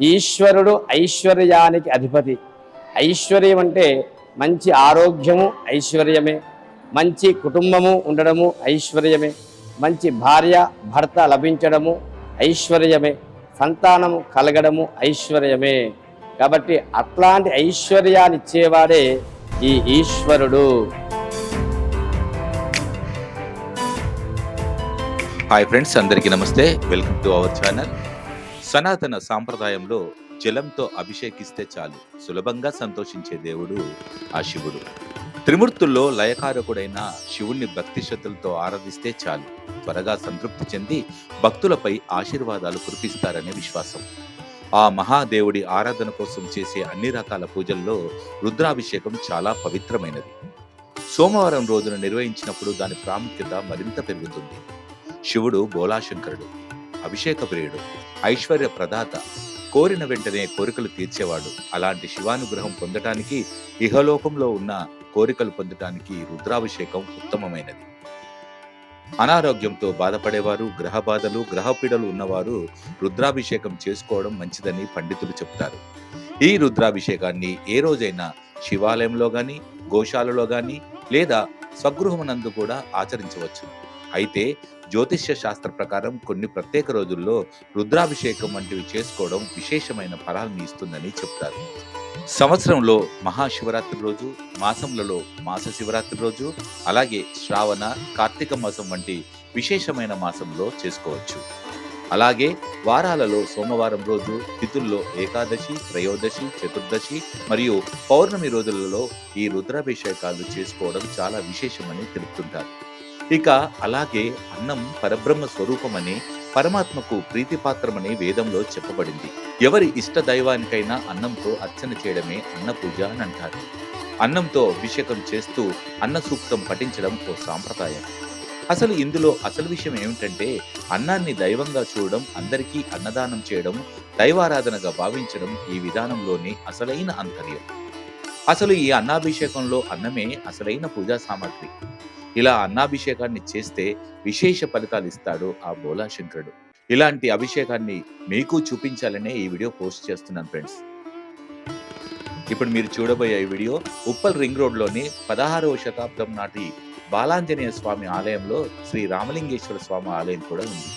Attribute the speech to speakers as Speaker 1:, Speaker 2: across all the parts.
Speaker 1: ఈశ్వరుడు ఐశ్వర్యానికి అధిపతి. ఐశ్వర్యం అంటే మంచి ఆరోగ్యము ఐశ్వర్యమే, మంచి కుటుంబము ఉండడము ఐశ్వర్యమే, మంచి భార్య భర్త లభించడము ఐశ్వర్యమే, సంతానము కలగడము ఐశ్వర్యమే. కాబట్టి అట్లాంటి ఐశ్వర్యాన్ని ఇచ్చేవాడే ఈ ఈశ్వరుడు.
Speaker 2: హాయ్ ఫ్రెండ్స్, అందరికీ నమస్తే. Welcome to our channel. సనాతన సాంప్రదాయంలో జలంతో అభిషేకిస్తే చాలు సులభంగా సంతోషించే దేవుడు ఆ శివుడు. త్రిమూర్తుల్లో లయకారకుడైన శివుణ్ణి భక్తి శ్రద్ధలతో ఆరాధిస్తే చాలు త్వరగా సంతృప్తి చెంది భక్తులపై ఆశీర్వాదాలు కురిపిస్తారనే విశ్వాసం. ఆ మహాదేవుడి ఆరాధన కోసం చేసే అన్ని రకాల పూజల్లో రుద్రాభిషేకం చాలా పవిత్రమైనది. సోమవారం రోజున నిర్వహించినప్పుడు దాని ప్రాముఖ్యత మరింత పెరుగుతుంది. శివుడు బోలాశంకరుడు, అభిషేక ప్రియుడు, ఐశ్వర్య ప్రదాత, కోరిన వెంటనే కోరికలు తీర్చేవాడు. అలాంటి శివానుగ్రహం పొందటానికి, ఇహలోకంలో ఉన్న కోరికలు పొందటానికి రుద్రాభిషేకం ఉత్తమమైనది. అనారోగ్యంతో బాధపడేవారు, గ్రహ బాధలు, గ్రహపీడలు ఉన్నవారు రుద్రాభిషేకం చేసుకోవడం మంచిదని పండితులు చెప్తారు. ఈ రుద్రాభిషేకాన్ని ఏ రోజైనా శివాలయంలో గాని, గోశాలలో గాని లేదా స్వగృహమునందు కూడా ఆచరించవచ్చు. అయితే జ్యోతిష్య శాస్త్ర ప్రకారం కొన్ని ప్రత్యేక రోజుల్లో రుద్రాభిషేకం వంటివి చేసుకోవడం విశేషమైన ఫలాన్ని ఇస్తుందని చెప్తారు. సంవత్సరంలో మహాశివరాత్రి రోజు, మాసంలలో మాస శివరాత్రి రోజు, అలాగే శ్రావణ, కార్తీక మాసం వంటి విశేషమైన మాసంలో చేసుకోవచ్చు. అలాగే వారాలలో సోమవారం రోజు, తిథుల్లో ఏకాదశి, త్రయోదశి, చతుర్దశి మరియు పౌర్ణమి రోజులలో ఈ రుద్రాభిషేకాలు చేసుకోవడం చాలా విశేషమని తెలుపుతుంటారు. ఇక అలాగే అన్నం పరబ్రహ్మ స్వరూపమని, పరమాత్మకు ప్రీతిపాత్రమని వేదంలో చెప్పబడింది. ఎవరి ఇష్ట దైవానికైనా అన్నంతో అర్చన చేయడమే అన్న పూజ అని అంటారు. అన్నంతో అభిషేకం చేస్తూ అన్న సూక్తం పఠించడం ఓ సాంప్రదాయం. అసలు ఇందులో అసలు విషయం ఏమిటంటే, అన్నాన్ని దైవంగా చూడడం, అందరికీ అన్నదానం చేయడం, దైవారాధనగా భావించడం ఈ విధానంలోని అసలైన అంతర్యం. అసలు ఈ అన్నాభిషేకంలో అన్నమే అసలైన పూజా సామాగ్రి. ఇలా అన్నాభిషేకాన్ని చేస్తే విశేష ఫలితాలు ఇస్తాడు ఆ బోలాశంకరుడు. ఇలాంటి అభిషేకాన్ని మీకు చూపించాలనే ఈ వీడియో పోస్ట్ చేస్తున్నాను ఫ్రెండ్స్. ఇప్పుడు మీరు చూడబోయే ఈ వీడియో ఉప్పల్ రింగ్ రోడ్లోని 16వ శతాబ్దం నాటి బాలాంజనేయ స్వామి ఆలయంలో శ్రీ రామలింగేశ్వర స్వామి ఆలయం కూడా ఉంది.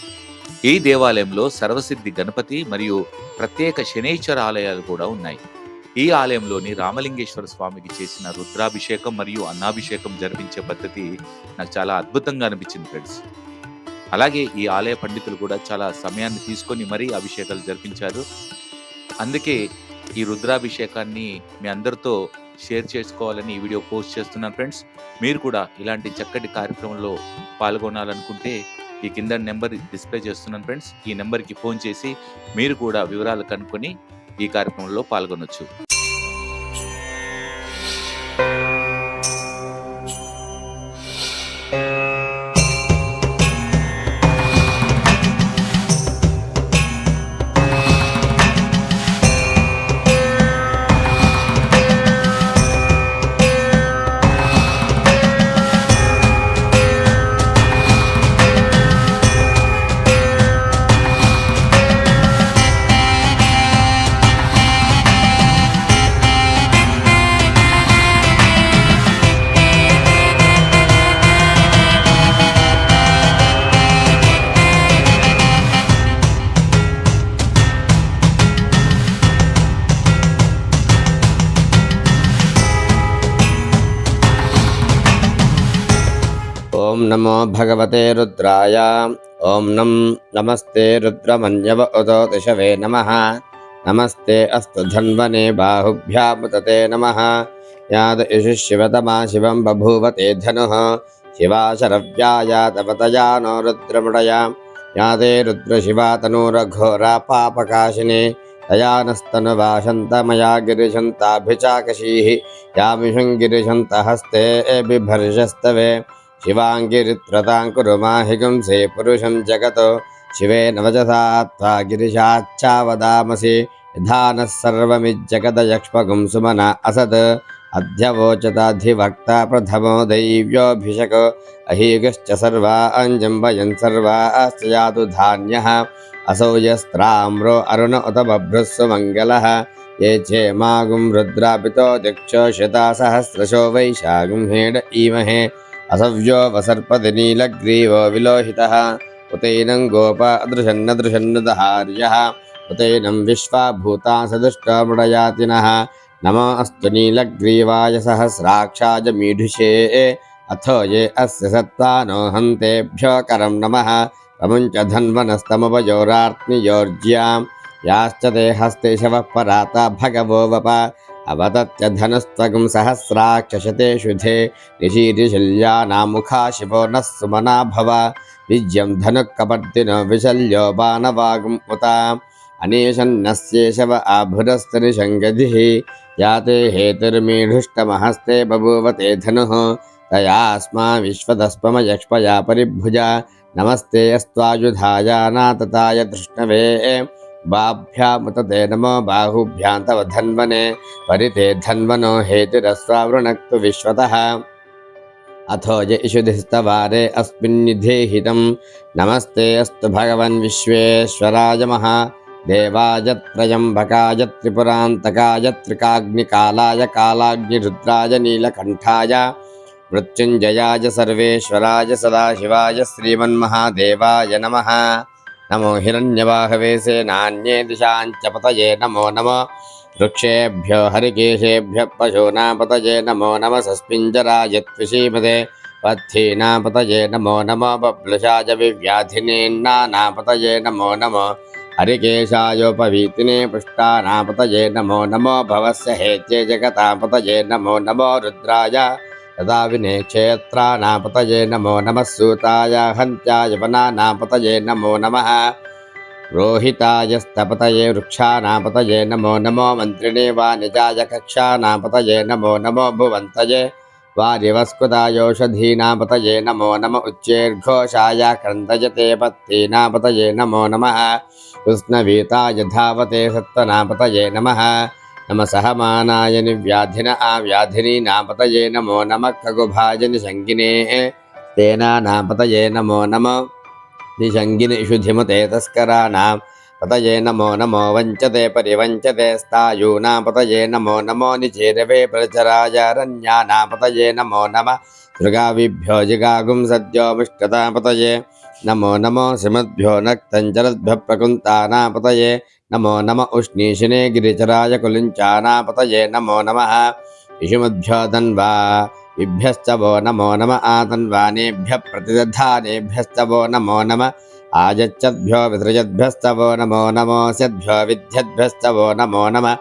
Speaker 2: ఈ దేవాలయంలో సర్వసిద్ధి గణపతి మరియు ప్రత్యేక శనైశ్వర ఆలయాలు కూడా ఉన్నాయి. ఈ ఆలయంలోని రామలింగేశ్వర స్వామికి చేసిన రుద్రాభిషేకం మరియు అన్నాభిషేకం జరిపించే పద్ధతి నాకు చాలా అద్భుతంగా అనిపించింది ఫ్రెండ్స్. అలాగే ఈ ఆలయ పండితులు కూడా చాలా సమయాన్ని తీసుకొని మరీ అభిషేకాలు జరిపించారు. అందుకే ఈ రుద్రాభిషేకాన్ని మీ అందరితో షేర్ చేసుకోవాలని ఈ వీడియో పోస్ట్ చేస్తున్నాను ఫ్రెండ్స్. మీరు కూడా ఇలాంటి చక్కటి కార్యక్రమంలో పాల్గొనాలనుకుంటే ఈ కింద నెంబర్ డిస్ప్లే చేస్తున్నాను ఫ్రెండ్స్. ఈ నెంబర్కి ఫోన్ చేసి మీరు కూడా వివరాలు కనుక్కొని ఈ కార్యక్రమంలో పాల్గొనొచ్చు.
Speaker 1: ఓం నమో భగవతే రుద్రాయ. ఓం నమస్తే రుద్రమన్యవ ఉదో దిశవే నమః. నమస్తే అస్తు ధన్వనే బాహుభ్యాముతతే నమః. యాద ఇషు శివతమా శివం బభూవతే ధనుః. శివాశరవ్యాయా తపతయా నో రుద్రముడయా. యాదే రుద్రశివా తనూరఘోరా పాపకాశినే. తయానస్తనువాసంతమయా గిరిశంతాభిచాకశీః. యామిషం గిరిశంత హస్తే బిభర్షస్తవే. శివాంగిరిత్రతాంకురు మాహిగుంసే పురుషం జగతో. శివేన వచసా త్వా గిరిశాచ్చావదామసి. యథానః సర్వమిజ్జగదయక్ష్మగుం సుమన అసత్. अध्यवोचताधिवक्ता प्रथमो दैव्योऽभिषको अहीगश्च सर्वाञ्जम्बयन् सर्वाश्च यातु धान्यः असौ यस्त्राम्रो अरुण उत बभ्रुस्सु मङ्गलः ये चेमागुं रुद्रापितो दिक्षो शतासहस्रशो वैशागुं हेड ईमहे असव्यो वसर्पति नीलग्रीवो विलोहितः उतैनं गोप अदृशन्नदृशन्नदहार्यः उतैनं विश्वा भूता सदृष्टमृडयातिनः नमो अस्तु नीलग्रीवाय सहस्राक्षाय मीढुषे अथो ये अस्य सत्त्वानो हन्तेभ्यो करं नमः तमुञ्च धन्वनस्तमवयोरार्त्नियोर्ज्यां याश्च ते हस्ते शवः पराता भगवो वप अवदत्य धनुस्त्वगुं सहस्राक्षशतेषु धे ऋषीरिशल्यानामुखा शिवो नः सुमना भव विज्यं धनुःकपर्दिनो विशल्यो बाणवागुम् उत अनेशन्नस्येशव आभुरस्तनिषङ्गधिः याते हेतुर्मीढुष्टमहस्ते बभूवते धनुः तयास्मा विश्वदस्पमयक्ष्पया परिभुजा नमस्ते अस्त्वायुधायानातताय धृष्णवे बाभ्यामुतते नमो बाहुभ्यां तव धन्वने परिते धन्वनो हेतुरस्वावृणक्तु विश्वतः अथो य इषुधिस्तवारे अस्मिन्निधेहितं नमस्ते अस्तु भगवन् विश्वेश्वराय महादेवाय त्रयम्बकाय त्रिपुरान्तकाय त्रिकाग्निकालाय कालाग्निरुद्राय नीलकण्ठाय मृत्युञ्जयाय सर्वेश्वराय सदाशिवाय श्रीमन्महादेवाय नमः नमो हिरण्यवाहवे सेनान्ये दिशाञ्च पतये नमो नमः वृक्षेभ्यो हरिकेशेभ्यः पशूनां पतये नमो नमः सस्मिञ्जराय त्विषीमते पथ्यीनां पतये नमो नमः बब्लुषाय विव्याधिनेन्नानां पतये नमो नमः हरिकेशायोपवीतिने पुष्टानां पतये नमो नमो भवस्य हेत्ये जगतां पतये नमो नमो रुद्राय तदा विने क्षेत्राणां पतये नमो नमः सूताय हन्त्याय वनानां पतये नमो नमः रोहिताय स्थपतये वृक्षाणां पतये नमो नमो मन्त्रिणे वाणिजाय कक्षाणां पतये नमो नमो भुवन्तये वारिवस्कुतायोषधीनां पतये नमो नमः उच्चैर्घोषाय क्रन्दयते पत्तीनां पतये नमो नमः कृष्णवीताय धावते सत्त्वनां पतये नमः नमः सहमानाय निव्याधिन आव्याधिनीनां पतये नमो नमः खगुभाय निषङ्गिने तेनानां पतये नमो नमः निषङ्गिनिषुधिमते तस्कराणां पतये नमो नमो वञ्चते परिवञ्चते स्थायूनां पतये नमो नमो निचेरवे प्रचरायारण्यानां पतये नमो नमः सृगाविभ्यो जिगागुं सद्यो मिष्टतां पतये नमो नमो श्रीमद्भ्यो नक्तञ्चरद्भ्यः प्रकुन्तानां पतये नमो नमः उष्णीशिने गिरिचराय कुलिञ्चानां पतये नमो नमः इषुमद्भ्यो धन्वा विभ्यश्च वो नमो नमः आतन्वानेभ्यः प्रतिदधानेभ्यश्च वो नमो नमः आयच्छद्भ्यो विसृजद्भ्यश्च वो नमो नमोऽस्यद्भ्यो विद्यद्भ्यश्च वो नमो नमः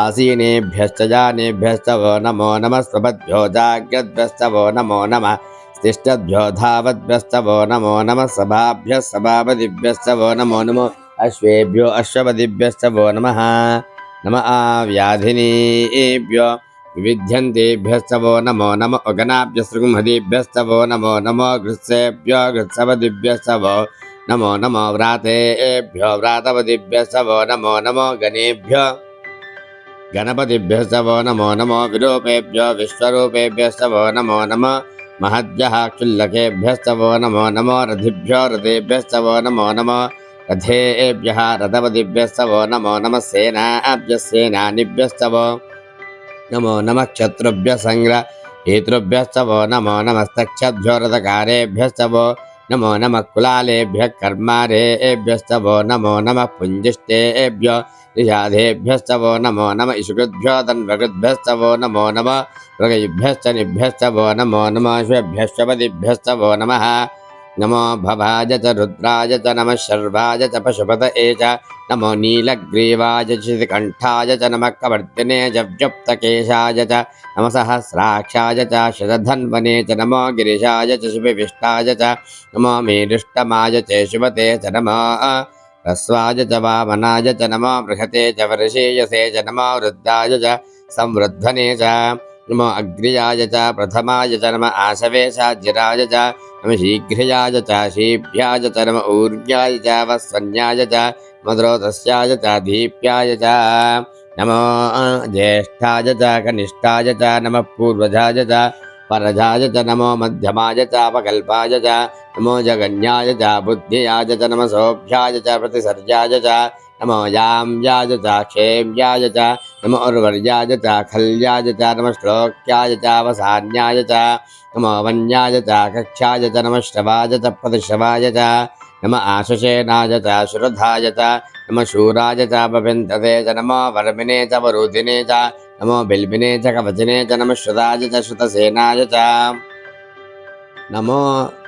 Speaker 1: आसीनेभ्यश्च जानेभ्यश्च वो नमो नमः स्वपद्भ्यो जाग्रद्भ्यश्च वो नमो नमः तिष्ठद्भ्यो धावद्भ्यश्च वो नमो नमः सभाभ्यः सभापतिभ्यश्च वो नमो नमः अश्वेभ्यो अश्वपतिभ्यश्च वो नमः नमः व्याधिनीभ्यो विविध्यन्तेभ्यश्च वो नमो नमः अगनाभ्यसृंहदीभ्यश्च वो नमो नमो घृत्सेभ्यो घृत्सपतिभ्यश्च वो नमो नमो व्रातेभ्यो व्रातपतिभ्यश्च वो नमो नमो गणेभ्यो गणपतिभ्यश्च वो नमो नमो विरूपेभ्यो विश्वरूपेभ्यश्च वो नमो नमः महद्भ्यः क्षुल्लकेभ्यश्च वो नमो नमो रथिभ्यो रथेभ्यश्च वो नमो नमो रथेभ्यः रथपतिभ्यश्च वो नमो नमः सेनाभ्यः सेनानिभ्यश्च वो नमो नमः क्षत्रुभ्यः संग्रहेतृभ्यश्च वो नमो नमस्तक्षद्भ्यो रथकारेभ्यश्च वो नमो नमः कुलालेभ्यः कर्मारेभ्यश्च वो नमो नमः पुञ्जिष्टेभ्यो निषादेभ्यश्च वो नमो नमः इषुकृद्भ्यो तन्वकृद्भ्यश्च वो नमो नमः मृगैभ्यश्च निभ्यश्च वो नमो नमः श्वेभ्यश्च पतिभ्यश्च वो नमः नमो भवाय च रुद्राय च नमः शर्वाय च पशुपतये च नमो नीलग्रीवाय च शितिकण्ठाय च नमः कवर्तिने च व्युप्तकेशाय च नमः सहस्राक्षाय च शतधन्वने च नमो गिरिशाय च शिविविष्टाय च नमो मेरुष्टमाय च शुभते च नमो ह्रस्वाय च वामनाय च नमो बृहते च वर्षेयसे च नमो वृद्धाय च संवृद्धने च नमो अग्र्याय च प्रथमाय च नमः आशवे च जिराय च नमः शीघ्रयाय च शीभ्याय च नमः ऊर्व्याय च वस्वन्याय च मद्रोतस्याय च दीप्याय च नमो ज्येष्ठाय च कनिष्ठाय च नमः पूर्वजाय च परजाय च नमो मध्यमाय च अपकल्पाय च नमो जगन्याय च बुद्धियाय च नमः सौभ्याय च प्रतिसर्याय च नमो याम्याय च क्षेम्याय च नमो उर्वर्याय च खल्याय च नमः श्लोक्याय च अवसान्याय च नमो वन्याय च कक्षाय च नमः श्रवाय च प्रतिश्रवाय च नमः आशुषेनाय च शुरधाय च नमः शूराय च पविन्तते च नमो वर्मिने च वरुधिने च नमो बिल्बिने च कवचिने च नमः श्रुताय च श्रुतसेनाय च नमो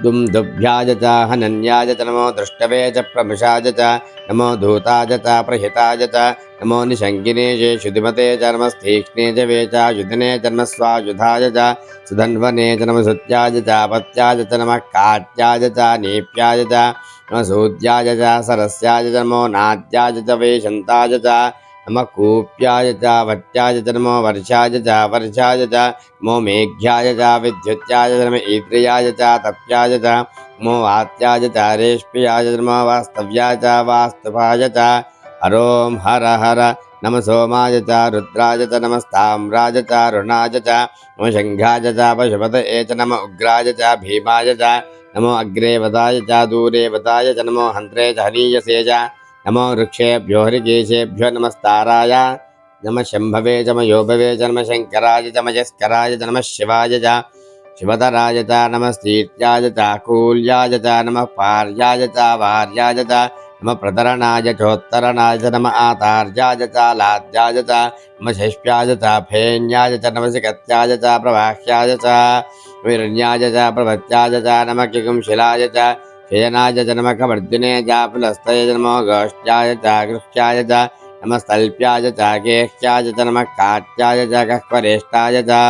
Speaker 1: दुम्दुभ्याय च हनन्याय च नमो दृष्टवे च प्रमुषाय च नमो धूताय च प्रहिताय च नमो निशङ्किने च शुधिमते च नमस्तीक्ष्णे च वेचायुधने च नमः स्वायुधाय च सुधन्वने च नमः सुत्याय च अपत्याय च नमः काट्याय च नीप्याय च नमः सूद्याय च सरस्याय च नमो नाद्याय च वेशन्ताय च नमः कूप्याय च वट्याय च नमो वर्षाय च वर्षाय च नमो मेघ्याय च विद्युत्याय च नमः ईद्रियाय च तप्याय च नमो वात्याय च रेष्प्याय च नमो वास्तव्याय च वास्तुपाय च हरों हर हर नमः सोमाय च रुद्राय च नमस्ताम्राय च रुणाय च नमः शङ्घाय च पशुपतये च नमः उग्राय च भीमाय च नमो अग्रे वदाय च दूरे वदाय च नमो हन्त्रे च हनीयसे च नमो वृक्षेभ्यो हरिकेशेभ्यो नमस्ताराय नमः शम्भवे च मयोभवे च नमः शङ्कराय च मयस्कराय च नमः शिवाय च शिवतराय च नमः स्तीर्याय च कूल्याय च नमः पार्याय च वार्याय च नमः प्रतरणाय चोत्तरणाय च नमः आतार्याय च लाद्याय च नमः शैष्प्याय च फेन्याय च नमः सिकत्याय च प्रवाह्याय च विरण्याय च प्रभत्याय च नमः किकुंशिलाय च शयनाय च नमः कवर्दिने च पुलस्तये च नमो गोष्ट्याय च गृह्याय च नमः स्थल्प्याय च गेह्याय च नमः काट्याय च गह्वरेष्ठाय च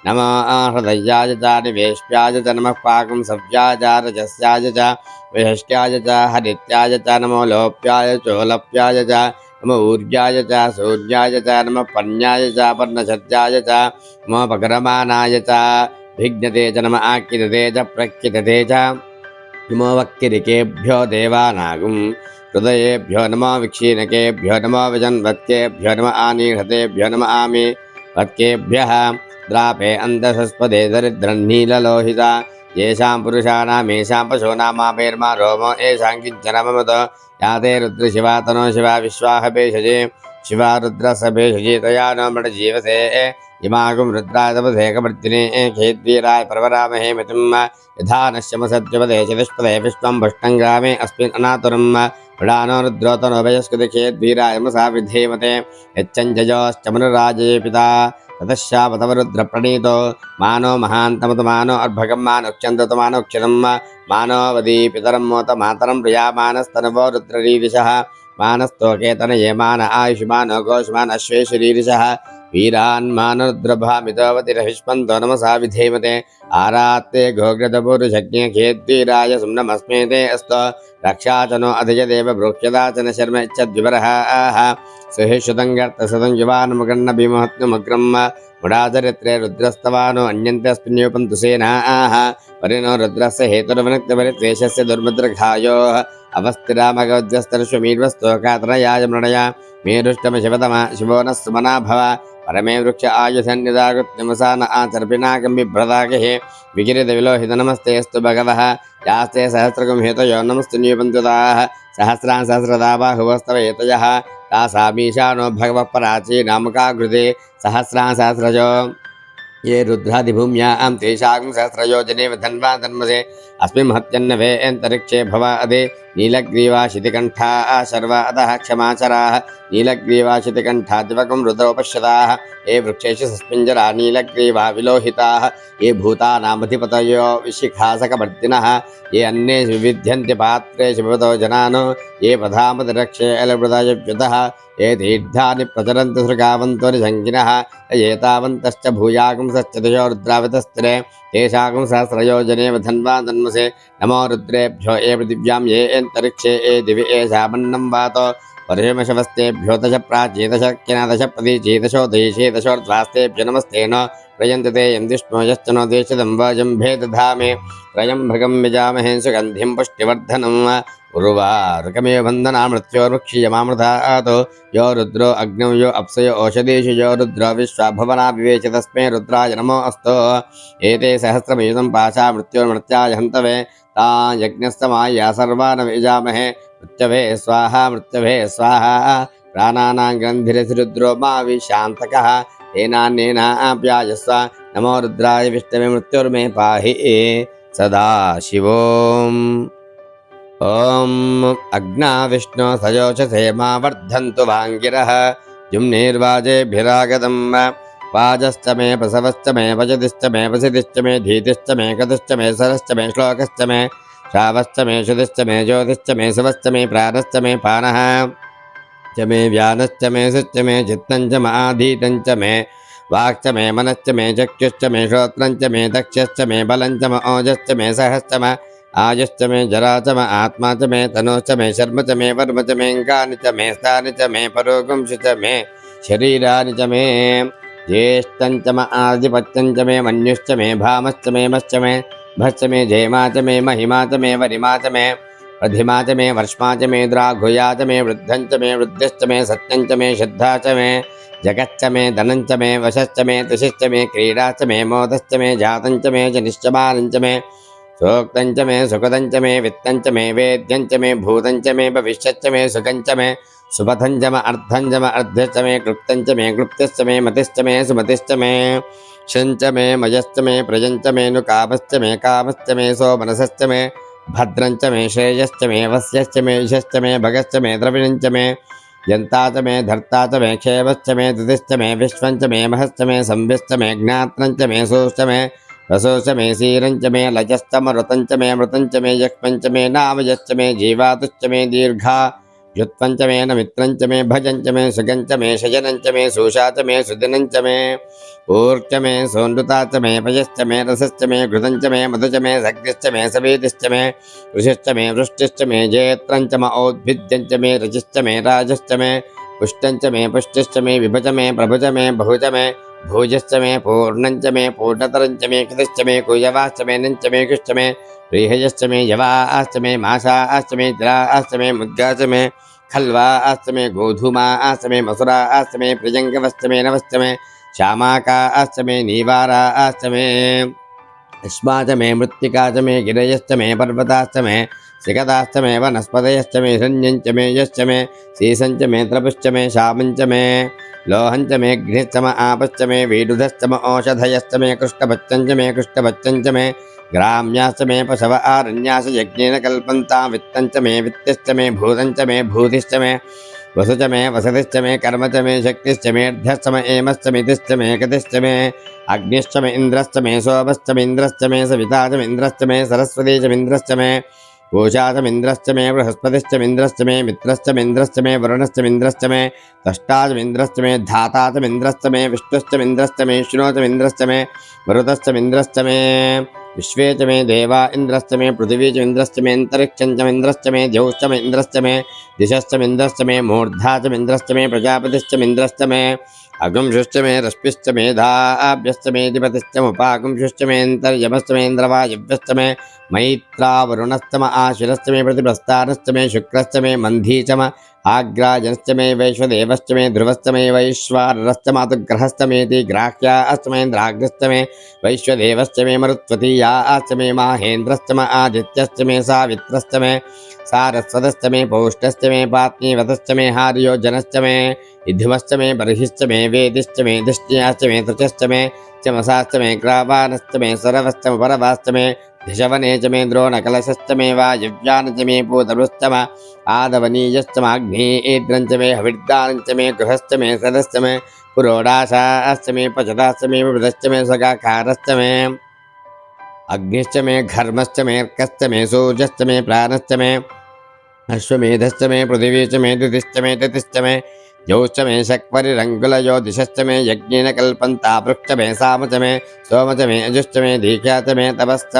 Speaker 1: नमः हृदयाय च निवेश्याय च नमः पाकंसव्याय च रजस्याय च विहष्ट्याय च हरित्याय च नमो लोप्याय चोलप्याय च नमो ऊर्जाय च सूर्याय च नमः पर्ण्याय च पर्णशत्याय च नमो पकरमानाय च भिज्ञते च नमः आकिरते च प्रकिरते च नमो वक्किरिकेभ्यो देवानागुं हृदयेभ्यो नमो विक्षीणकेभ्यो नमो विजन्वत्केभ्यो नमः आनीहतेभ्यो नमः आमि वत्केभ्यः द्रापे अन्धसस्पदे दरिद्रन्नीललोहिता येषां पुरुषाणामेषां पशूनामापेर्मा रोमो येषां किञ्चन ममत याते रुद्रशिवा तनो शिवा विश्वाह भेषजे शिवा रुद्रसभेषजे तया नो मृडजीवसे इमागुं रुद्राय तपसे कवर्तिने खेद्वीराय प्रवरामहे मितुं यथा नश्यमसत्यपदे चतुष्पदे विश्वं भुष्टङ्ग्रामे अस्मिन् अनातुरं मृडानो रुद्रोतनो वयस्कृतिखेद्वीराय मसा विधेमते यच्चञ्जयोश्चमनुराजये पिता ततश्शापतवरुद्रप्रणीतो मानो महान्तमत मानो अर्भकं मानोक्षन्तत मानोक्षरं मानो वदी पितरं मोत मातरं प्रियामानस्तनवो रुद्ररीरिषः मानस्तोकेतनये मान आयुष्मानो घोषमान् अश्वेशरीरिषः वीरान् मानरुद्रभामितवतिरहिष्मन्तो नमसा विधेमते आरात्ते घोग्रतपुरुषज्ञे खेद्वीराय सुम्नमस्मे ते अस्तु रक्षा च नो अधिजदेव बृह्यदा च न शर्म इच्छद्विवरः सुहिषुतं युवानमुगन्न भीमहत्नुमग्रं मुडाचरित्रे रुद्रस्तवानो अन्यन्तेऽस्मिन्यूपन्तु सेनाः परिणो रुद्रस्य हेतुर्वनक्तपरित्वेषस्य दुर्मुद्रघायोः अवस्थिरामगवद्यस्तर्श्वमीर्वस्तोकात्रयाय मृणया मेरुष्टमशिवतमा शिवो नः सुमना भव परमे वृक्ष आयुधन्यदाकृत्यमुसा न आचर्पिनाकं बिभ्रदाकिः विकिरितविलोहित नमस्तेऽस्तु भगवः यास्ते सहस्रकं हेतयो नमस्तु न्यूपन्त्यताः सहस्रान् सहस्रदा बाहुवस्तव हेतयः तासामीशानो भगवः पराची नामकाकृते सहस्रान् सहस्रजो ये रुद्रादिभूम्यां तेषां सहस्रयोजने धन्वा धन्मसे अस्मिन् महत्यन्नवे अन्तरिक्षे भवा अदे नीलग्रीवाशितिकण्ठाः शर्वा अधः क्षमाचराः नीलग्रीवाशितिकण्ठा दिवकं रुद्रोपश्यताः ये वृक्षेषु सस्मिञ्जरा नीलग्रीवा विलोहिताः ये भूतानामधिपतयो विशिखासकवर्तिनः ये अन्ये विविध्यन्ति पात्रेषु भवतो जनानो ये पधामतिरक्षे अलवृदयव्युतः ये तीर्थानि प्रचरन्ति सृगावन्तो निसङ्गिनः एतावन्तश्च भूयागुंसश्चतुशो रुद्रावतस्त्रे तेषागुं सहस्रयोजने धन्वा धन्मसे नमो रुद्रेभ्यो ये पृथिव्यां ये अन्तरिक्षे ये दिवि एषामन्नं वातो परिमशवस्तेभ्यो दश प्राचीदशक्यना दश प्रतीचीदशो देशीदशोर्ध्वास्तेभ्यो नमस्ते न प्रयन्ति ते यं विष्णो यश्च नो देशदं वाजम्भे दधामे त्र्यम्बकं यजामहे सुगन्धिं पुष्टिवर्धनम् उर्वारुकमेव बन्धना मृत्योर्मुक्षीयमामृतात् यो रुद्रो अग्नौ यो अप्सयो ओषधीषु यो रुद्रो विश्वा भवना विवेच तस्मै रुद्राय नमो अस्तु एते सहस्रमेदं पाशा मृत्योर्मृत्याय हन्तवे ता यज्ञस्तमाया सर्वान् यजामहे मृत्यवे स्वाहा प्राणानां ग्रन्थिरसिरुद्रो मा विशान्तकः तेनान्येनाप्यायस्व नमो रुद्राय विष्णवे मृत्युर्मे पाहि सदा शिवोम् ॐ अग्ना विष्णु सयोचसे मा वर्धन्तु वाङ्गिरः जुम्नेर्वाजेभिरागतं वाजश्च मे प्रसवश्च मे वजतिश्च मे वसितिश्च मे धीतिश्च मे गतिश्च मे सरश्च मे श्लोकश्च मे श्रावश्च मे श्रुतिश्च मे ज्योतिश्च मे शिवश्च मे प्राणश्च मे पानः च मे व्यानश्च मे सुश्च मे चित्तं च माधीतं च मे वाक्च मे मनश्च मे चक्षुश्च मे श्रोत्रं च मे दक्षश्च मे बलं च मे ओजश्च मे सहश्च मे आयुश्च मे जरा च मे आत्मा च मे तनोश्च मे शर्म च मे वर्म च मे अङ्गानि च मे स्थानि च मे परोगंशि च मे शरीरानि च मे ज्येष्ठं च मे आधिपत्यं च मे मन्युश्च मे भामश्च मे मश्च मे भश्च मे जयमा च मे महिमा च मे वरिमा च मे प्रधिमा च मे वर्ष्मा च मे द्राघुया च मे वृद्धं च मे वृद्धिश्च मे सत्यं च मे श्रद्धा च मे जगच्च मे धनं च मे वशश्च मे तुषिश्च मे क्रीडा च मे मोदश्च मे जातं च मे जनिश्चमानं च मे सोक्तं च मे सुखदं च मे वित्तं च मे वेद्यं च मे भूतं च मे भविष्यच्च मे सुखं च मे सुपथं च मे अर्धं च मे अर्ध्यश्च मे क्लुप्तं च मे क्लुप्तिश्च मे मतिश्च मे सुमतिश्च मे शञ्च मे मयश्च मे प्रजञ्च मे नुकामश्च मे कामश्च मे सोमनसश्च मे भद्रं च मे श्रेयश्च मे वस्यश्च मे यशश्च मे भगश्च मे द्रविणं च मे यन्ता च मे धर्ता च मे खेवश्च मे धृतिश्च मे विश्वं च मे महश्च मे संविश्च मे ज्ञात्रं च मे सोश्च मे रसोश्च मे सीरं च मे लजस्तमरुतं च मे मृतं च मे यक्ष्मं च मे नामयश्च मे जीवातुश्च मे दीर्घा युत्वं च मे नमित्रं च मे भजं च मे सुगं च मे शयनं च मे सूषा च मे सुदिनं च मे ऊर्च मे सोऽनृता च मे पयश्च मे रसश्च मे घृतं च मे मधु च मे सग्निश्च मे सवेदिश्च मे ऋषिश्च मे वृष्टिश्च मे जयत्रं च मे औद्भिद्यं च मे रजिश्च मे राजश्च मे पुष्टं च मे पुष्टिश्च मे विभज मे प्रभुज मे बहुज मे भोजश्च मे पूर्णं च मे पूर्णतरं च मे कृतिश्च मे कुयवाश्च मे नञ्च मे कृश्च मे रेहयश्च मे यवाश्च मे माशाश्च मे तिराश्च मे मुद्गाश्च मे खल्वाश्च मे गोधूमाश्च मे मसुराश्च मे प्रियङ्गवश्च मे नवश्च मे श्यामाकाश्च मे नीवाराश्च मे अस्माच मे मृत्तिका च मे गिरयश्च मे पर्वताश्च मे सिकताश्च मे वनस्पतयश्च मे हिरण्यञ्च मे यश्च मे सीसञ्च मे त्रपुश्च मे शामञ्च मे लोहञ्च मे घ्निश्च मे आपश्च मे वीडुधश्च मे औषधयश्च मे कृष्णभच्चञ्च मे कृष्णभच्चञ्च मे ग्राम्याश्च मे पशव आरण्याश्च यज्ञेन कल्पन्तां वित्तञ्च मे वित्तिश्च मे भूतञ्च मे भूतिश्च मे वसुच मे वसतिश्च मे कर्म च मे शक्तिश्च मे अर्ध्यश्च मे एमश्च मे तिश्च मे गतिश्च मे अग्निश्च मे इन्द्रश्च मे सोमश्च मे इन्द्रश्च मे सविता च मे इन्द्रश्च मे सरस्वती च मे इन्द्रश्च मे पूषा च मे इन्द्रश्च मे बृहस्पतिश्च मे इन्द्रश्च मे मित्रश्च मे इन्द्रश्च मे वरुणश्च मे इन्द्रश्च मे त्वष्टा च मे इन्द्रश्च मे धाता च मे इन्द्रश्च मे विष्णुश्च मे इन्द्रश्च मे विष्णो च मे इन्द्रश्च मे मरुतश्च मे इन्द्रश्च मे विश्वे च मे देवा इन्द्रश्च मे पृथिवी च इन्द्रश्च मे अन्तरिक्षं च मे इन्द्रश्च मे द्यौश्च मे इन्द्रश्च मे दिशश्च मे इन्द्रश्च मे मूर्धा च मे इन्द्रश्च मे प्रजापतिश्च मे इन्द्रश्च मे अगुंशुश्च मे रश्मिश्च मे धाभ्यश्च मे अधिपतिश्च मुपागुंशुश्च मे अन्तर्यमश्च मे इन्द्रवायव्यश्च मे मैत्रावरुणश्च मे आशिरश्च मे प्रतिभस्तारश्च मे शुक्रश्च मे मन्धी च मे आग्राजनश्च मे वैश्वदेवश्च मे ध्रुवश्च मे वैश्वानरश्च मातुग्रहश्च मेति ग्राह्याश्च मे इन्द्राग्रश्च मे वैश्वदेवश्च मे मरुत्वतीयाश्च मे माहेन्द्रश्च मे आदित्यश्च मे सावित्रश्च मे सारस्वतश्च मे पौष्टश्च मे पात्नीवतश्च मे हार्योजनश्च मे इद्धुमश्च मे बर्हिश्च मे वेदिश्च मे दिष्ट्याश्च मे त्रुचश्च मे चमसाश्च मे ग्रावानश्च मे सरवश्च मे परवाश्च मे धिषवने च मे द्रोणकलशश्च मे वायव्यान च मे पूतरुश्च मे आदवनीयश्च माग्नेयेद्रं च मे हविर्दानं च मे गृहश्च मे सदश्च मे पुरोडाशाश्च मे पचदाश्च मे मृदश्च मे सगाकारश्च मे अग्निश्च मे घर्मश्च मे अर्कश्च मे सूर्यश्च मे प्राणश्च मे अश्वमेधश्च मे पृथिवी च मे द्युतिश्च मे तिथिश्च मे यौश्च मे शक्वरिरङ्गुलयो दिशश्च मे यज्ञेन कल्पन्ता पृक्ष मे साम च मे सोम च मे अजुश्च मे दीक्षा च मे तपश्च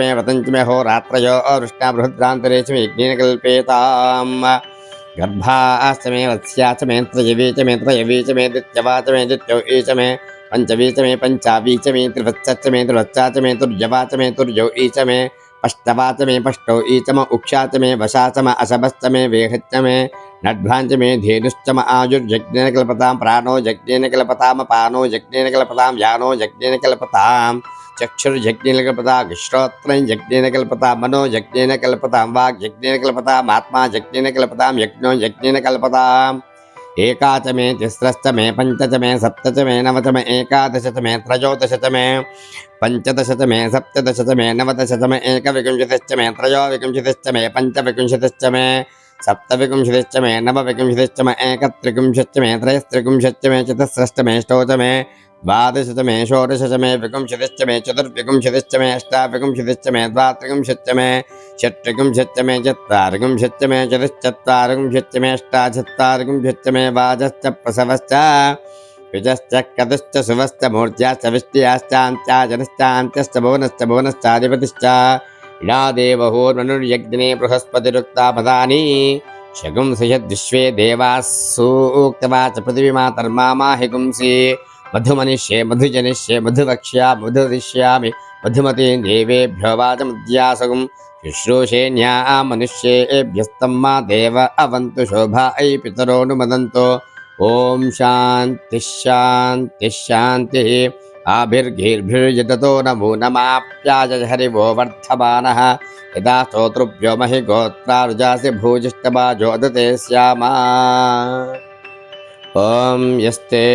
Speaker 1: मे व्रतञ्च मे होरात्रयो वृष्णा बृहद्रान्तरे च मे यज्ञेन कल्पेताम् गर्भाश्च मे वत्स्याश्च मे त्रयवी च मे त्रयवी च मे दित्यवा च मे दित्यौ ई च मे पंचवी च मे पंचावी च मे त्रिवत्सश्च मे त्रिवत्सा च मे तुर्यवा च मे तुर्यौ ई च मे पष्टवा च मे पष्टौ ई च म उक्षा च मे वशा च म अशभश्च मे वेहच्च मे नड्भाञ्च मे धेनुश्च म आयुर्यज्ञेन कल्पतां प्राणो यज्ञेन कल्पताम पानो यज्ञेन कल्पतां यानो यज्ञेन कल्पतां चक्षुर्यज्ञेन कल्पतां श्रोत्रं यज्ञेन कल्पतां मनो यज्ञेन कल्पतां वाक् यज्ञेन कल्पताम् आत्मा यज्ञेन कल्पतां यज्ञो यज्ञेन कल्पताम् एका च मे तिस्रश्च मे पञ्च च मे सप्त च मे नव च मे एकादश च मे त्रयोदश च मे पञ्चदश च मे सप्तदश च मे नवदश च मे एकविंशतिश्च मे त्रयोविंशतिश्च मे पञ्चविंशतिश्च मे सप्तविंशतिश्च मे नवविंशतिश्च मे एकत्रिंशच्च मे त्रयस्त्रिंशच्च मे चतुस्रश्च मे अष्टौ च मे द्वादश च मे षोडश च मे विंशतिश्च मे चतुर्विंशतिश्च मे अष्टाविंशतिश्च मे द्वात्रिंशच्च मे षट्त्रिंशच्च मे चत्वारिंशच्च मे चतुश्चत्वारिंशच्च मे अष्टाचत्वारिंशच्च मे वाजश्च प्रसवश्च विजश्च कदश्च सुवश्च मूर्ध्याश्च विष्ट्याश्चान्त्याजनश्चान्त्यश्च भुवनश्च भुवनश्चाधिपतिश्च इडादेवहोर्मनुर्यज्ञने बृहस्पतिरुक्ता पदानि शगुंसि यद्विश्वे देवाः सूक्तवाच पृथिवीमातर्मामाहिगुंसि मधुमनिष्ये मधुजनिष्ये मधुवक्ष्या मधुदिष्यामि मधुमती देवेभ्यो वाचमुद्यासगुं शुश्रूषेण्या मनुष्येभ्यस्तं मा देव अवन्तु शोभायै पितरोऽनुमदन्तु ओम शांति शांति शांति आभिर्घीर्भिर्यदतो नमो नमाप्याय हरिवो वर्धमानः यदा स्तोतृभ्यो महि गोत्रारुजासि भूजिष्ठबाजो दते स्यामा ओम यस्ते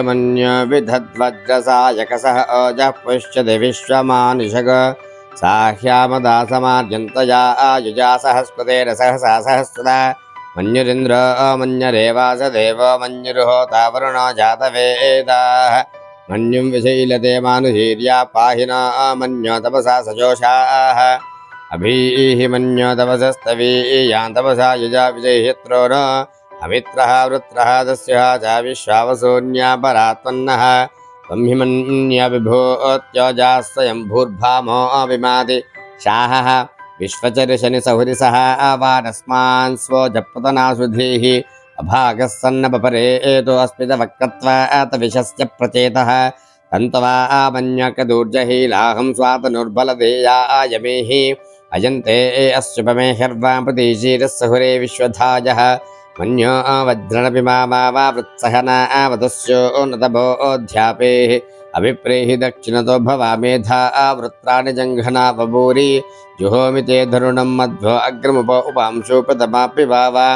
Speaker 1: मन्य विधद्वज्रसायकसः ओजः पुष्यति विश्वमानुषग साह्यामदासमार्यन्तया आयुजा सहस्पतेन सहसा सहस्रदा मन्युरिन्द्र मन्यरेवास देव मन्युर्होता वरुणो जातवेदाः मन्युं विशैलते मानुहीर्या पाहि न मन्यो तपसा सजोषाः अभीः मन्यो तपसस्तवीयां तपसा युजा विजयित्रो न अमित्रः वृत्रः दस्यः च विश्वावसून्या परात्मन्नः त्वं हि मन्य विभूत्योजाः स्वयं भूर्भामो विमाति शाहः विश्वचर्शनिसहुरिसः वानस्मान् स्वोजपतनासुधीः अभागः सन्नपरेतो अस्मितवक्रत्वात् विशस्य प्रचेतः तन्तवा मन्यकदूर्जहीलाहं स्वातनुर्बलधेयायमेः अयन्ते अश्वपमे शर्वां प्रतीशीरस्सहुरे विश्वधायः मन्यो वज्रणपि मा वृत्सहनावतस्यो नतभोऽध्यापेः अभिप्रेहि दक्षिणतो भवामेधा वृत्राणि जङ्घना बभूरि जुहोमि ते धरुणं मध्वो अग्रमुप उपांशोपतमापि वावा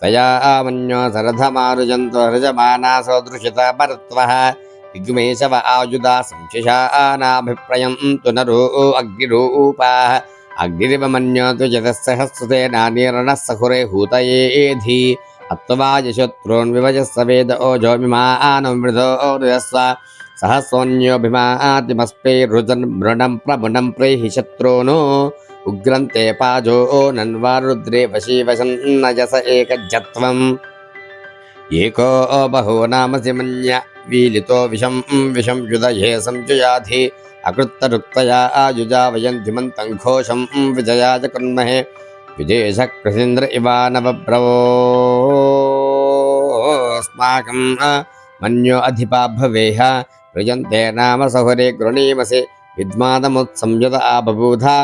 Speaker 1: तया मन्यो सरधमारुजन्तो हृजमाना सदृशिता परत्वः दिग्मेशव आयुधा संशिषानाभिप्रयं तु नरो अग्निरूपाः अग्निरिव मन्यो द्विजतस्सहस्रसेनानिर्णः सहुरे हूतयेधि अत्वाजशत्रून् विभजस्व वेद ओजोमिमानं मृदो ऋयस्व सहस्रोऽन्योभिमातिमस्पैरुजन् मृणं प्रमुनं प्रेहि शत्रून् उग्रन्ते पाजो नन्वारुद्रे वशीवशन्नजस एकजत्वम् एको बहो नामसि मन्य वीलितो विषं विषं युधये संजुयाधि अकृत्तरुक्तया आयुजा वयन्ति मन्तं घोषं विजयाय कुर्महे विदेशकृसीन्द्र इवानवब्रवोऽस्माकं मन्यो अधिपा भवेह प्रयन्ते नाम सहुरे गृणीमसि विद्मादमुत्संयुत आबभूधा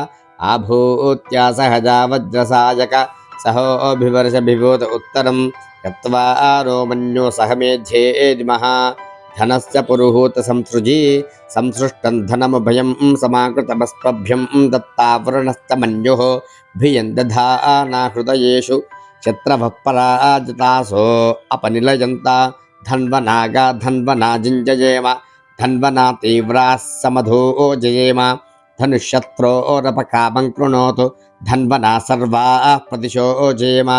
Speaker 1: आभूत्या सहजा वज्रसायक सहोऽभिवर्ष विभूत उत्तरं यत्वा आरो मन्यो सहमेध्येदिमः धनस्य पुरुहूत संसृजी संसृष्टं धनमभयं समाकृतमस्पभ्यं दत्तावरणश्च मन्युः भियं दधाना हृदयेषु शत्रवः पराजितासो अपनिलयन्ता धन्वनागा धन्वना जिञ्जयेम धन्वना तीव्राः समधो जयेम धनुष्शत्रोरपकामं कृणोतु धन्वना सर्वाः प्रतिशो जयेम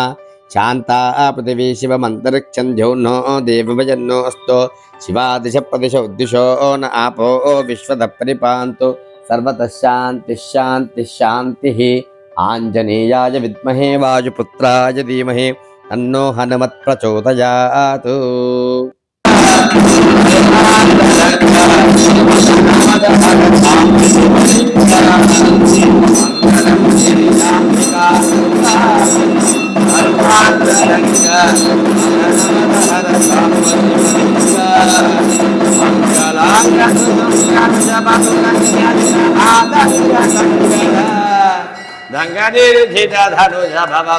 Speaker 1: शान्ता पृथिवी शिवमन्तरिक्षं द्यौर्नो देवभजन्नो अस्तु शिवादिश प्रदिशो दिशो न आपो विश्वतः परिपान्तु सर्वतः शान्तिः शान्तिः शान्तिः आञ्जनेयाय विद्महे वायुपुत्राय धीमहि तन्नो हनुमत् प्रचोदयात्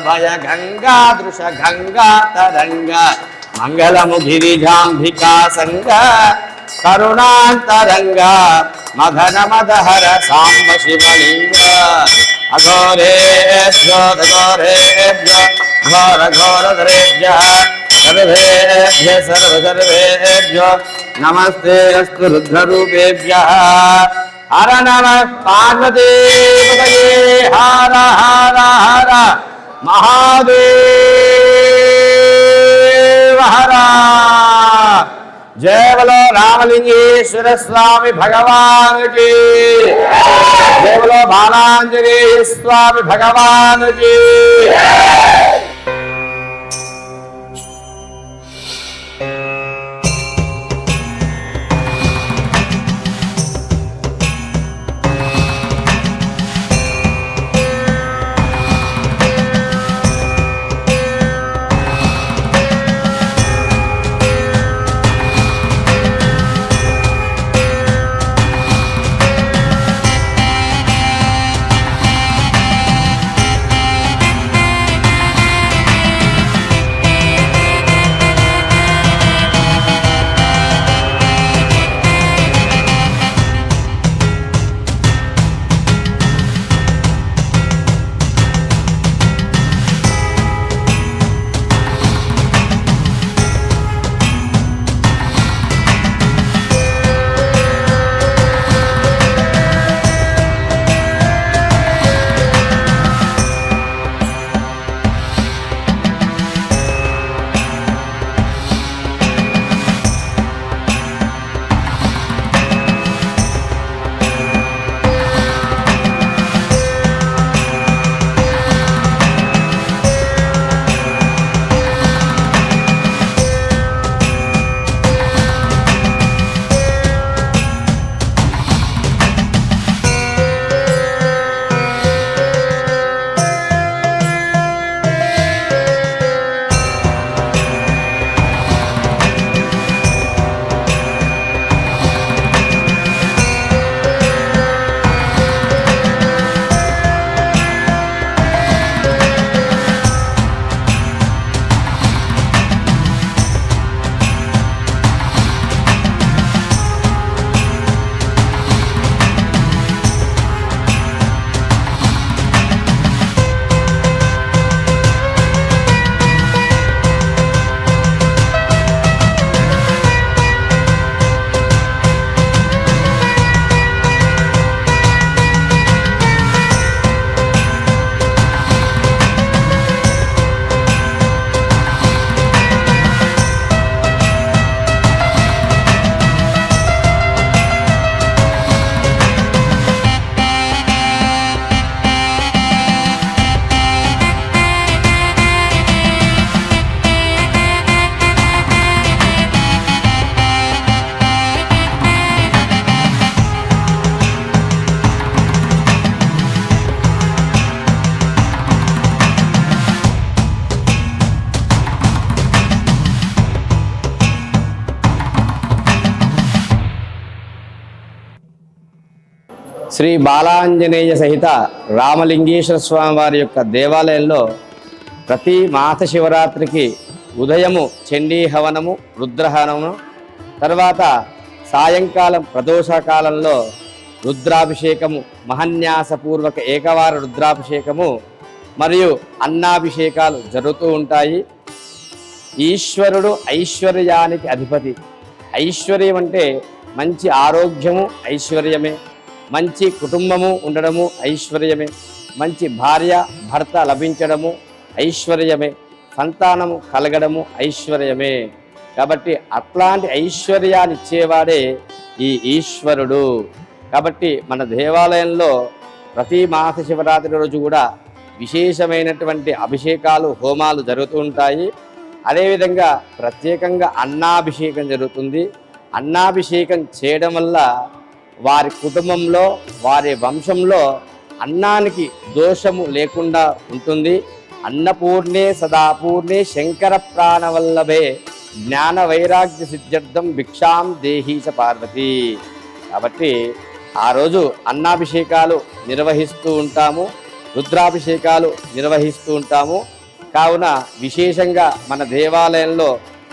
Speaker 1: భయ గంగా దృశ గంగా తరంగ మంగళము గిరిజాంబికా సంగ కరుణాంతరంగ మదన మదహర సాంబ శివలింగ అఘోరేభ్యో ఘోరేభ్యో ఘోర ఘోరధరేభ్యః సర్వేభ్య సర్వేభ్యో నమస్తే అస్తు రుద్రరూపేభ్యః హర నమః పార్వతీపతయే హర హర హర మహాదేవ హర जय बोलो रामलिंगेश्वर स्वामी भगवान की जय बोलो बालांजनेय स्वामी भगवान की శ్రీ బాలాంజనేయ సహిత రామలింగేశ్వర స్వామి వారి యొక్క దేవాలయంలో ప్రతి మాస శివరాత్రికి ఉదయము చండీ హవనము రుద్రహవనము తర్వాత సాయంకాలం ప్రదోషకాలంలో రుద్రాభిషేకము మహన్యాసపూర్వక ఏకవార రుద్రాభిషేకము మరియు అన్నాభిషేకాలు జరుగుతూ ఉంటాయి. ఈశ్వరుడు ఐశ్వర్యానికి అధిపతి. ఐశ్వర్యం అంటే మంచి ఆరోగ్యము ఐశ్వర్యమే, మంచి కుటుంబము ఉండడము ఐశ్వర్యమే, మంచి భార్య భర్త లభించడము ఐశ్వర్యమే, సంతానము కలగడము ఐశ్వర్యమే. కాబట్టి అట్లాంటి ఐశ్వర్యాన్ని ఇచ్చేవాడే ఈ ఈశ్వరుడు. కాబట్టి మన దేవాలయంలో ప్రతి మాస శివరాత్రి రోజు కూడా విశేషమైనటువంటి అభిషేకాలు హోమాలు జరుగుతూ ఉంటాయి. అదేవిధంగా ప్రత్యేకంగా అన్నాభిషేకం జరుగుతుంది. అన్నాభిషేకం చేయడం వల్ల వారి కుటుంబంలో వారి వంశంలో అన్నానికి దోషము లేకుండా ఉంటుంది. అన్నపూర్ణే సదాపూర్ణే శంకర ప్రాణవల్లభే జ్ఞాన వైరాగ్య సిద్ధ్యర్థం భిక్షాం దేహీచ పార్వతి. కాబట్టి ఆ రోజు అన్నాభిషేకాలు నిర్వహిస్తూ ఉంటాము, రుద్రాభిషేకాలు నిర్వహిస్తూ ఉంటాము. కావున విశేషంగా మన దేవాలయంలో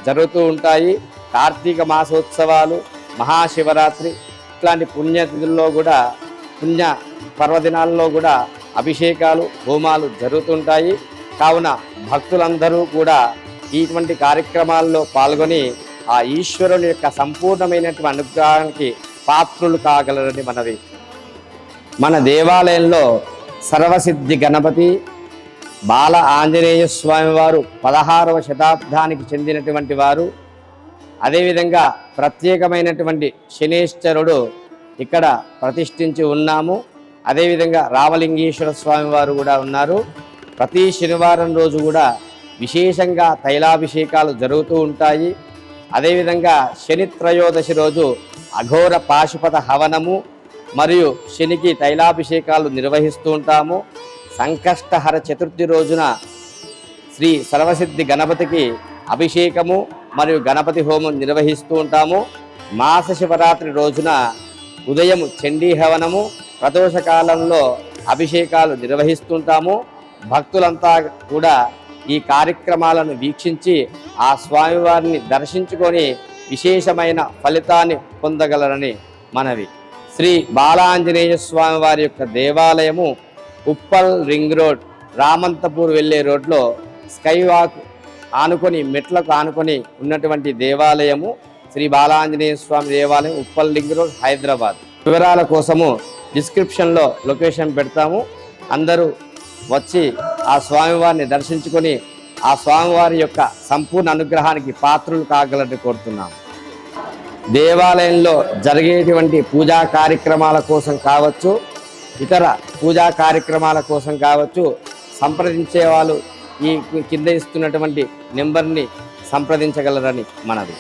Speaker 1: జరుగుతూ ఉంటాయి. కార్తీక మాసోత్సవాలు, మహాశివరాత్రి ఇట్లాంటి పుణ్యతిథుల్లో కూడా, పుణ్య పర్వదినాల్లో కూడా అభిషేకాలు, హోమాలు జరుగుతుంటాయి. కావున భక్తులందరూ కూడా ఇటువంటి కార్యక్రమాల్లో పాల్గొని ఆ ఈశ్వరుని యొక్క సంపూర్ణమైనటువంటి అనుగ్రహానికి పాత్రులు కాగలరని మనవి. మన దేవాలయంలో సర్వసిద్ధి గణపతి బాల ఆంజనేయ స్వామి వారు 16వ శతాబ్దానికి చెందినటువంటి వారు. అదేవిధంగా ప్రత్యేకమైనటువంటి శనేశ్వరుడు ఇక్కడ ప్రతిష్ఠించి ఉన్నాము. అదేవిధంగా రామలింగేశ్వర స్వామి వారు కూడా ఉన్నారు. ప్రతి శనివారం రోజు కూడా విశేషంగా తైలాభిషేకాలు జరుగుతూ ఉంటాయి. అదేవిధంగా శని త్రయోదశి రోజు అఘోర పాశుపత హవనము మరియు శనికి తైలాభిషేకాలు నిర్వహిస్తూ ఉంటాము. సంకష్టహర చతుర్థి రోజున శ్రీ సర్వసిద్ధి గణపతికి అభిషేకము మరియు గణపతి హోమం నిర్వహిస్తూ ఉంటాము. మాస శివరాత్రి రోజున ఉదయం చండీ హవనము, ప్రదోష కాలంలో అభిషేకాలు నిర్వహిస్తుంటాము. భక్తులంతా కూడా ఈ కార్యక్రమాలను వీక్షించి ఆ స్వామివారిని దర్శించుకొని విశేషమైన ఫలితాన్ని పొందగలరని మనవి. శ్రీ బాలాంజనేయ స్వామి వారి యొక్క దేవాలయము ఉప్పల్ రింగ్ రోడ్, రామంతపూర్ వెళ్ళే రోడ్లో స్కై వాక్ ఆనుకొని, మెట్లకు ఆనుకొని ఉన్నటువంటి దేవాలయము శ్రీ బాలాంజనేయ స్వామి దేవాలయం, ఉప్పల్ రింగ్ రోడ్, హైదరాబాద్. వివరాల కోసము డిస్క్రిప్షన్లో లొకేషన్ పెడతాము. అందరూ వచ్చి ఆ స్వామివారిని దర్శించుకొని ఆ స్వామివారి యొక్క సంపూర్ణ అనుగ్రహానికి పాత్రులు కాగలని కోరుతున్నాము. దేవాలయంలో జరిగేటువంటి పూజా కార్యక్రమాల కోసం కావచ్చు, ఇతర పూజా కార్యక్రమాల కోసం కావచ్చు, సంప్రదించే వాళ్ళు ఈ కింద ఇస్తున్నటువంటి నెంబర్ని సంప్రదించగలరని మనవి.